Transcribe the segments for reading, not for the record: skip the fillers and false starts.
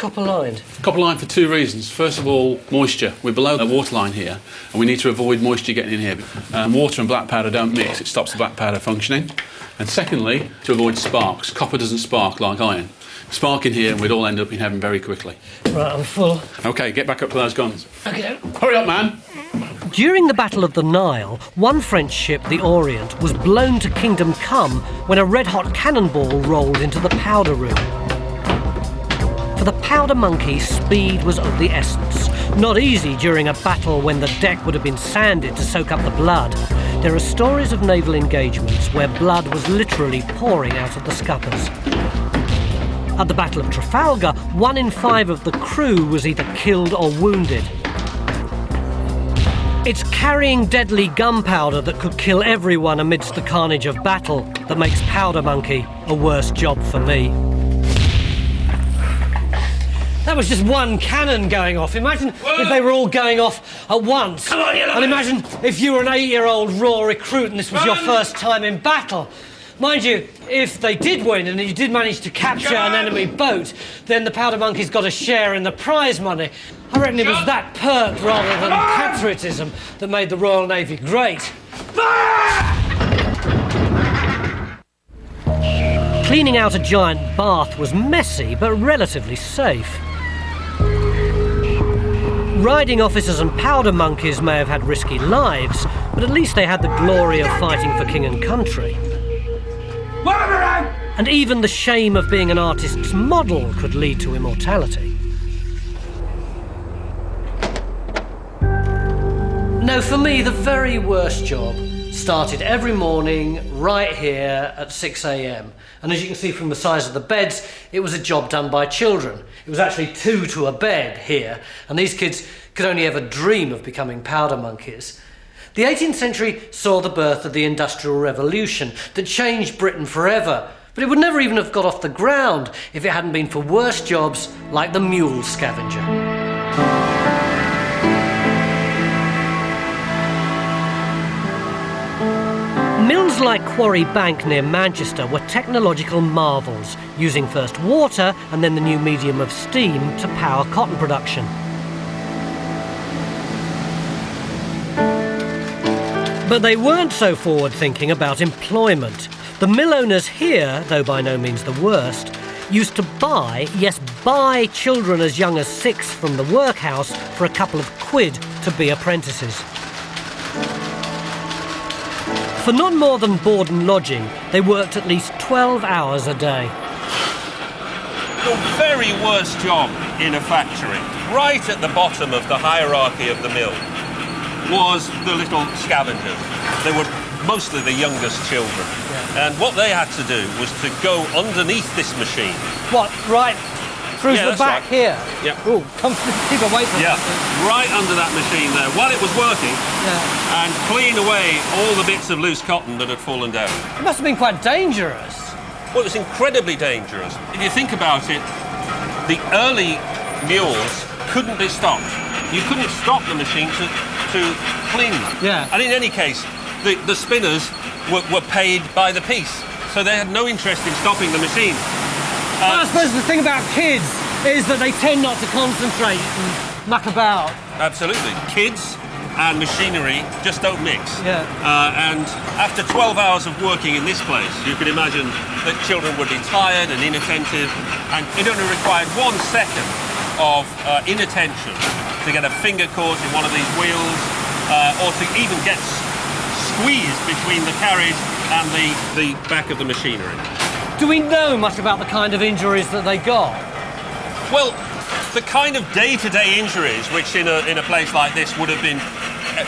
copper lined? Copper line for two reasons. First of all, moisture. We're below the water line here, and we need to avoid moisture getting in here. Water and black powder don't mix. It stops the black powder functioning. And secondly, to avoid sparks. Copper doesn't spark like iron. Spark in here and we'd all end up in heaven very quickly. Right, I'm full. OK, get back up to those guns. OK. Hurry up, man! During the Battle of the Nile, one French ship, the Orient, was blown to Kingdom Come when a red-hot cannonball rolled into the powder room. For the powder monkey, speed was of the essence. Not easy during a battle when the deck would have been sanded to soak up the blood. There are stories of naval engagements where blood was literally pouring out of the scuppers. At the Battle of Trafalgar, 1 in 5 of the crew was either killed or wounded. It's carrying deadly gunpowder that could kill everyone amidst the carnage of battle that makes Powder Monkey a worse job for me. That was just one cannon going off. Imagine if they were all going off at once. Come on, and imagine if you were an 8-year-old raw recruit and this was your first time in battle. Mind you, if they did win and you did manage to capture an enemy boat, then the Powder Monkey's got a share in the prize money. I reckon it was that perk rather than patriotism that made the Royal Navy great. Cleaning out a giant bath was messy but relatively safe. Riding officers and powder monkeys may have had risky lives, but at least they had the glory of fighting for king and country. And even the shame of being an artist's model could lead to immortality. No, for me, the very worst job started every morning right here at 6 a.m. And as you can see from the size of the beds, it was a job done by children. It was actually 2 to a bed here, and these kids could only ever dream of becoming powder monkeys. The 18th century saw the birth of the Industrial Revolution that changed Britain forever, but it would never even have got off the ground if it hadn't been for worse jobs like the mule scavenger. Mills like Quarry Bank near Manchester were technological marvels, using first water and then the new medium of steam to power cotton production. But they weren't so forward-thinking about employment. The mill owners here, though by no means the worst, used to buy children as young as 6 from the workhouse for a couple of quid to be apprentices. For not more than board and lodging, they worked at least 12 hours a day. The very worst job in a factory, right at the bottom of the hierarchy of the mill, was the little scavengers. They were mostly the youngest children. Yeah. And what they had to do was to go underneath this machine. What, right through the back here? Yeah. Oh, keep away from it. Right under that machine there, while it was working, and clean away all the bits of loose cotton that had fallen down. It must have been quite dangerous. Well, it was incredibly dangerous. If you think about it, the early mules couldn't be stopped. You couldn't stop the machine to clean them. Yeah. And in any case, the spinners were paid by the piece, so they had no interest in stopping the machine. I suppose the thing about kids is that they tend not to concentrate and muck about. Absolutely. Kids and machinery just don't mix. Yeah. And after 12 hours of working in this place, you could imagine that children would be tired and inattentive, and it only required 1 second of inattention to get a finger caught in one of these wheels, or to even get squeezed between the carriage and the back of the machinery. Do we know much about the kind of injuries that they got? Well, the kind of day-to-day injuries, which in a place like this would have been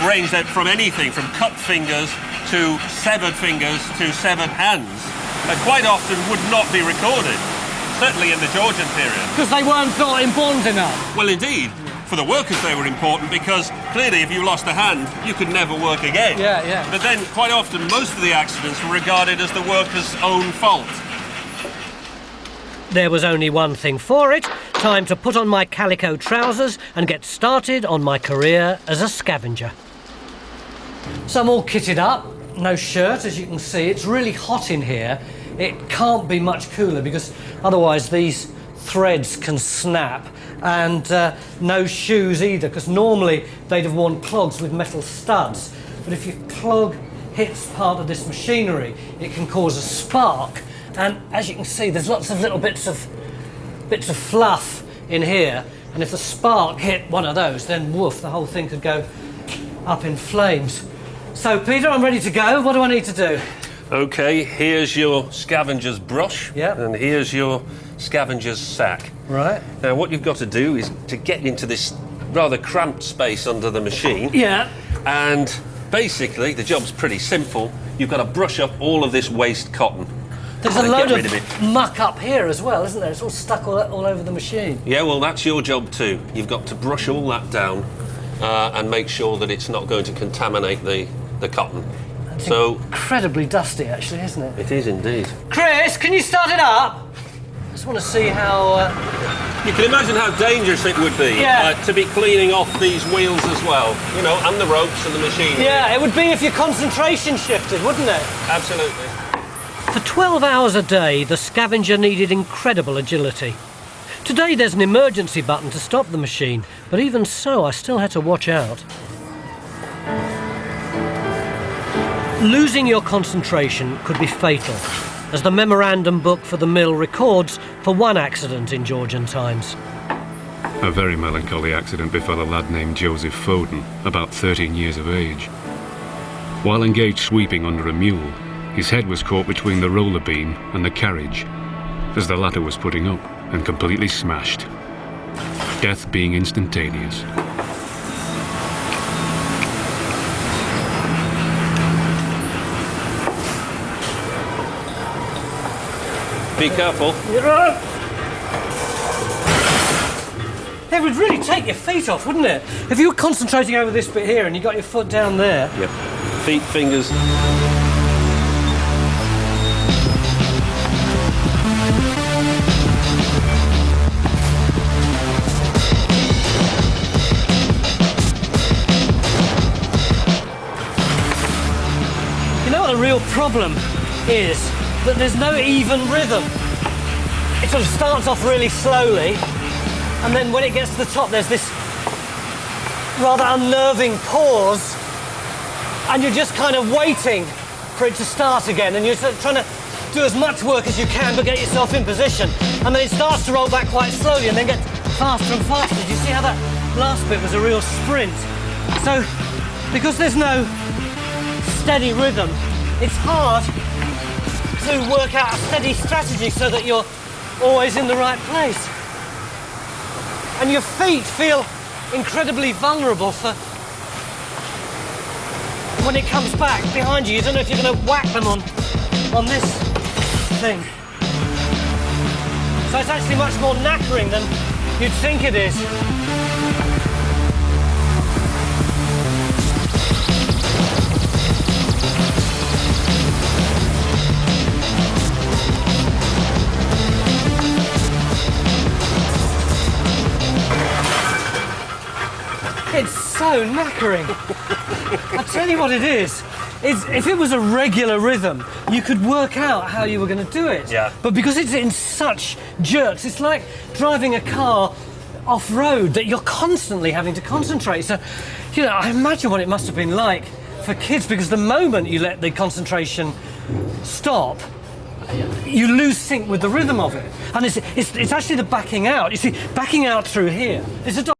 ranged out from anything from cut fingers to severed hands, quite often would not be recorded, certainly in the Georgian period. Because they weren't thought important enough? Well, indeed. For the workers they were important, because clearly if you lost a hand, you could never work again. Yeah. But then, quite often, most of the accidents were regarded as the workers' own fault. There was only one thing for it, time to put on my calico trousers and get started on my career as a scavenger. So I'm all kitted up, no shirt, as you can see. It's really hot in here. It can't be much cooler because otherwise these threads can snap, and no shoes either, because normally they'd have worn clogs with metal studs. But if your clog hits part of this machinery, it can cause a spark. And as you can see, there's lots of little bits of fluff in here. And if the spark hit one of those, then woof, the whole thing could go up in flames. So, Peter, I'm ready to go. What do I need to do? OK, here's your scavenger's brush. Yep. And here's your scavenger's sack. Right. Now, what you've got to do is to get into this rather cramped space under the machine. Yeah. And basically, the job's pretty simple. You've got to brush up all of this waste cotton. There's a and load get rid of it. muck up here as well, isn't there? It's all stuck all over the machine. Yeah, well, that's your job too. You've got to brush all that down and make sure that it's not going to contaminate the cotton. It's so incredibly dusty, actually, isn't it? it is indeed. Chris, can you start it up? I just want to see how... You can imagine how dangerous it would be to be cleaning off these wheels as well, you know, and the ropes and the machine. Yeah, it would be if your concentration shifted, wouldn't it? Absolutely. For 12 hours a day, the scavenger needed incredible agility. Today there's an emergency button to stop the machine, but even so, I still had to watch out. Losing your concentration could be fatal, as the memorandum book for the mill records for one accident in Georgian times. A very melancholy accident befell a lad named Joseph Foden, about 13 years of age. While engaged sweeping under a mule, his head was caught between the roller beam and the carriage, as the latter was putting up, and completely smashed. Death being instantaneous. Be careful. It would really take your feet off, wouldn't it? If you were concentrating over this bit here and you got your foot down there. Yep. Feet, fingers. You know what the real problem is? That there's no even rhythm. It sort of starts off really slowly, and then when it gets to the top, there's this rather unnerving pause, and you're just kind of waiting for it to start again, and you're sort of trying to do as much work as you can but get yourself in position, and then it starts to roll back quite slowly and then gets faster and faster. Do you see how that last bit was a real sprint? So, because there's no steady rhythm, it's hard to work out a steady strategy so that you're always in the right place. And your feet feel incredibly vulnerable for when it comes back behind you. You don't know if you're going to whack them on this thing. So it's actually much more knackering than you'd think it is. It's so knackering. I tell you what it is. If it was a regular rhythm, you could work out how you were going to do it. Yeah. But because it's in such jerks, it's like driving a car off-road that you're constantly having to concentrate. So, you know, I imagine what it must have been like for kids, because the moment you let the concentration stop, you lose sync with the rhythm of it. And it's actually the backing out. You see, backing out through here. It's a